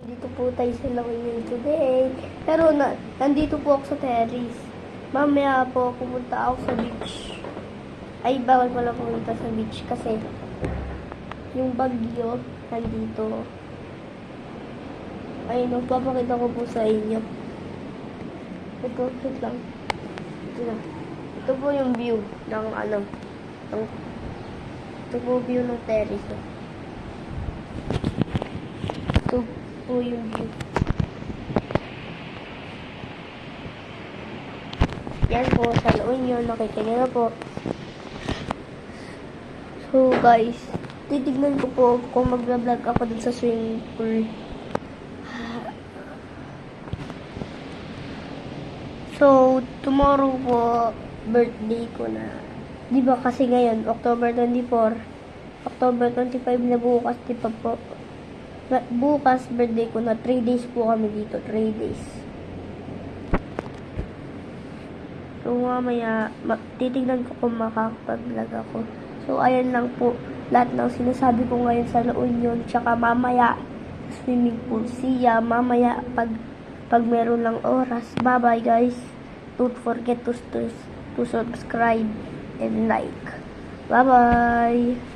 Dito po tayo sa La Union today. Pero nandito po ako sa terrace. Mamaya po pupunta ako sa beach. Ay, bawal pala pumunta sa beach kasi yung bagyo nandito. Ay, papakita ko po sa inyo. Ito lang. Ito na. Ito po yung view ng ito po view ng terrace. Ito po yung view. Yan po sa La Union. Nakita nyo na po. So guys, titignan ko po kung mag-vlog ako dun sa swimming pool. So, tomorrow po, birthday ko na. Di ba kasi ngayon, October 24, October 25 na bukas, di pa po. Bukas, birthday ko na. 3 days po kami dito, 3 days. So, mamaya, titignan ko kung makakapag-vlog ako. So, ayan lang po, lahat ng sinasabi ko ngayon sa La Union, tsaka mamaya, swimming pool. See ya, mamaya, pag meron lang oras. Bye-bye, guys. Don't forget to subscribe and like. Bye-bye.